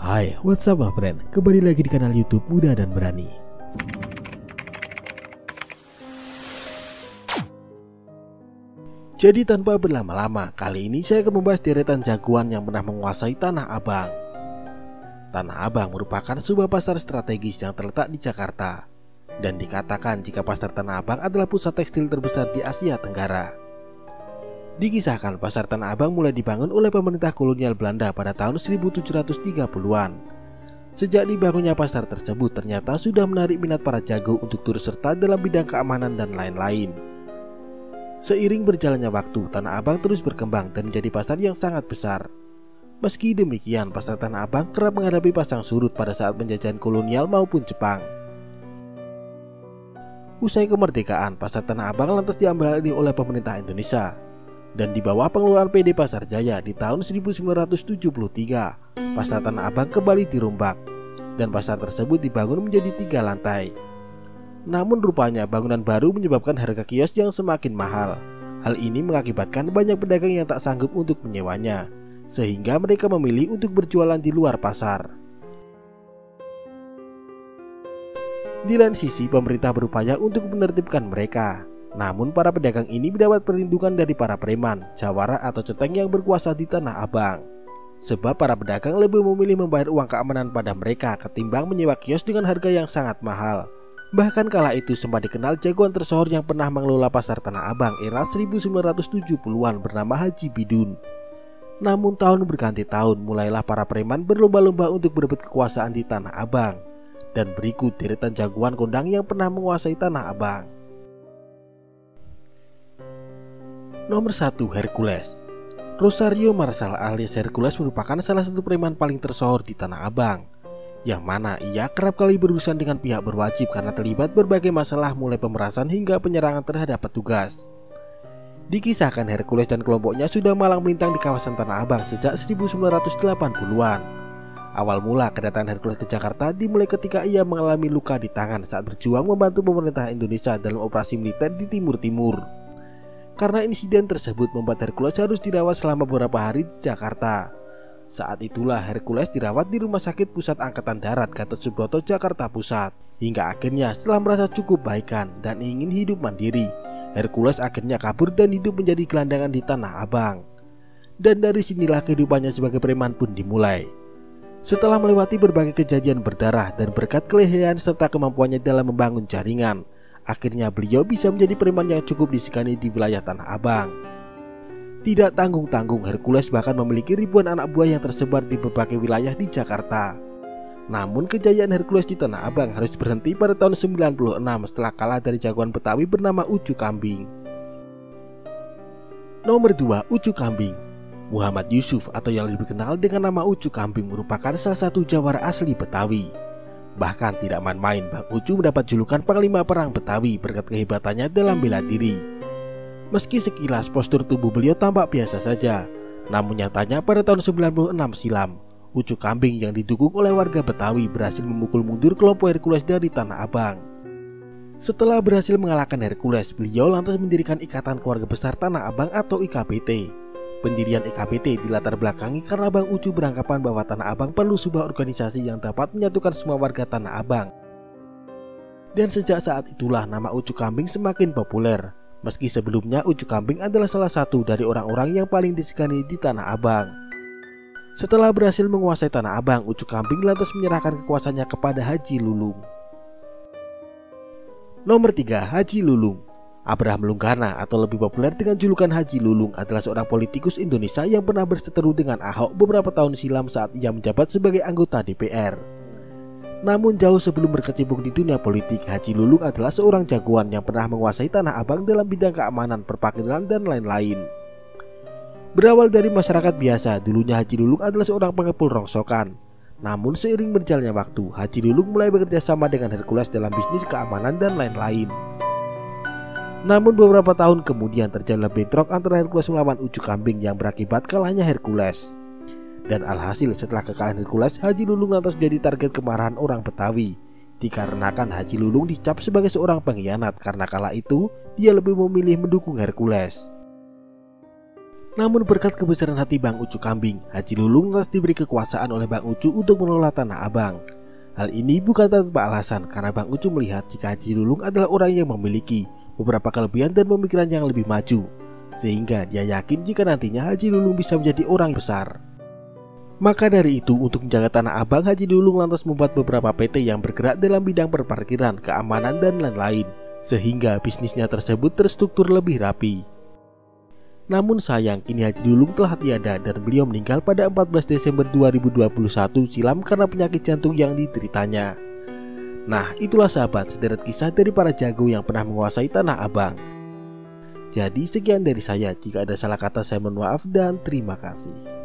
Hai, what's up my friend? Kembali lagi di kanal YouTube Muda dan Berani. Jadi tanpa berlama-lama, kali ini saya akan membahas deretan jagoan yang pernah menguasai Tanah Abang. Tanah Abang merupakan sebuah pasar strategis yang terletak di Jakarta, dan dikatakan jika pasar Tanah Abang adalah pusat tekstil terbesar di Asia Tenggara. Dikisahkan pasar Tanah Abang mulai dibangun oleh pemerintah kolonial Belanda pada tahun 1730-an. Sejak dibangunnya pasar tersebut ternyata sudah menarik minat para jago untuk turut serta dalam bidang keamanan dan lain-lain. Seiring berjalannya waktu, Tanah Abang terus berkembang dan menjadi pasar yang sangat besar. Meski demikian, pasar Tanah Abang kerap menghadapi pasang surut pada saat penjajahan kolonial maupun Jepang. Usai kemerdekaan, pasar Tanah Abang lantas diambil alih oleh pemerintah Indonesia. Dan di bawah pengelolaan PD Pasar Jaya di tahun 1973, pasar Tanah Abang kembali dirombak dan pasar tersebut dibangun menjadi 3 lantai. Namun rupanya bangunan baru menyebabkan harga kios yang semakin mahal. Hal ini mengakibatkan banyak pedagang yang tak sanggup untuk menyewanya, sehingga mereka memilih untuk berjualan di luar pasar. Di lain sisi, pemerintah berupaya untuk menertibkan mereka. Namun para pedagang ini mendapat perlindungan dari para preman, jawara atau ceteng yang berkuasa di Tanah Abang. Sebab para pedagang lebih memilih membayar uang keamanan pada mereka ketimbang menyewa kios dengan harga yang sangat mahal. Bahkan kala itu sempat dikenal jagoan tersohor yang pernah mengelola pasar Tanah Abang era 1970-an bernama Haji Bidun. Namun tahun berganti tahun mulailah para preman berlomba-lomba untuk berebut kekuasaan di Tanah Abang. Dan berikut deretan jagoan kondang yang pernah menguasai Tanah Abang. Nomor 1, Hercules. Rosario Marsal alias Hercules merupakan salah satu preman paling tersohor di Tanah Abang, yang mana ia kerap kali berurusan dengan pihak berwajib karena terlibat berbagai masalah mulai pemerasan hingga penyerangan terhadap petugas. Dikisahkan Hercules dan kelompoknya sudah malang melintang di kawasan Tanah Abang sejak 1980-an. Awal mula kedatangan Hercules ke Jakarta dimulai ketika ia mengalami luka di tangan saat berjuang membantu pemerintah Indonesia dalam operasi militer di Timur Timur. Karena insiden tersebut membuat Hercules harus dirawat selama beberapa hari di Jakarta. Saat itulah Hercules dirawat di Rumah Sakit Pusat Angkatan Darat Gatot Subroto, Jakarta Pusat. Hingga akhirnya setelah merasa cukup baikan dan ingin hidup mandiri, Hercules akhirnya kabur dan hidup menjadi gelandangan di Tanah Abang. Dan dari sinilah kehidupannya sebagai preman pun dimulai. Setelah melewati berbagai kejadian berdarah dan berkat kelihayan serta kemampuannya dalam membangun jaringan, akhirnya beliau bisa menjadi preman yang cukup disegani di wilayah Tanah Abang. Tidak tanggung-tanggung, Hercules bahkan memiliki ribuan anak buah yang tersebar di berbagai wilayah di Jakarta. Namun kejayaan Hercules di Tanah Abang harus berhenti pada tahun 96 setelah kalah dari jagoan Betawi bernama Ucu Kambing. Nomor 2, Ucu Kambing. Muhammad Yusuf atau yang lebih dikenal dengan nama Ucu Kambing merupakan salah satu jawara asli Betawi. Bahkan tidak main-main, Bang Ucu mendapat julukan Panglima Perang Betawi berkat kehebatannya dalam bela diri. Meski sekilas postur tubuh beliau tampak biasa saja, namun nyatanya pada tahun 96 silam, Ucu Kambing yang didukung oleh warga Betawi berhasil memukul mundur kelompok Hercules dari Tanah Abang. Setelah berhasil mengalahkan Hercules, beliau lantas mendirikan Ikatan Keluarga Besar Tanah Abang atau IKBT. Pendirian IKBT dilatar belakangi karena Bang Ucu beranggapan bahwa Tanah Abang perlu sebuah organisasi yang dapat menyatukan semua warga Tanah Abang. Dan sejak saat itulah nama Ucu Kambing semakin populer. Meski sebelumnya Ucu Kambing adalah salah satu dari orang-orang yang paling disegani di Tanah Abang. Setelah berhasil menguasai Tanah Abang, Ucu Kambing lantas menyerahkan kekuasaannya kepada Haji Lulung. Nomor 3, Haji Lulung. Abraham Lunggana atau lebih populer dengan julukan Haji Lulung adalah seorang politikus Indonesia yang pernah berseteru dengan Ahok beberapa tahun silam saat ia menjabat sebagai anggota DPR. Namun jauh sebelum berkecimpung di dunia politik, Haji Lulung adalah seorang jagoan yang pernah menguasai Tanah Abang dalam bidang keamanan, perpakiran, dan lain-lain. Berawal dari masyarakat biasa, dulunya Haji Lulung adalah seorang pengepul rongsokan. Namun seiring berjalannya waktu, Haji Lulung mulai bekerja sama dengan Hercules dalam bisnis keamanan dan lain-lain. Namun beberapa tahun kemudian terjadilah bentrok antara Hercules melawan Ucu Kambing yang berakibat kalahnya Hercules. Dan alhasil setelah kekalahan Hercules, Haji Lulung lantas menjadi target kemarahan orang Betawi. Dikarenakan Haji Lulung dicap sebagai seorang pengkhianat karena kala itu dia lebih memilih mendukung Hercules. Namun berkat kebesaran hati Bang Ucu Kambing, Haji Lulung lantas diberi kekuasaan oleh Bang Ucu untuk mengelola Tanah Abang. Hal ini bukan tanpa alasan karena Bang Ucu melihat jika Haji Lulung adalah orang yang memiliki beberapa kelebihan dan pemikiran yang lebih maju, sehingga dia yakin jika nantinya Haji Lulung bisa menjadi orang besar. Maka dari itu, untuk menjaga Tanah Abang, Haji Lulung lantas membuat beberapa PT yang bergerak dalam bidang perparkiran, keamanan, dan lain-lain, sehingga bisnisnya tersebut terstruktur lebih rapi. Namun sayang, kini Haji Lulung telah tiada dan beliau meninggal pada 14 Desember 2021 silam karena penyakit jantung yang dideritanya. Nah, itulah sahabat sederet kisah dari para jago yang pernah menguasai Tanah Abang. Jadi sekian dari saya, jika ada salah kata saya mohon maaf dan terima kasih.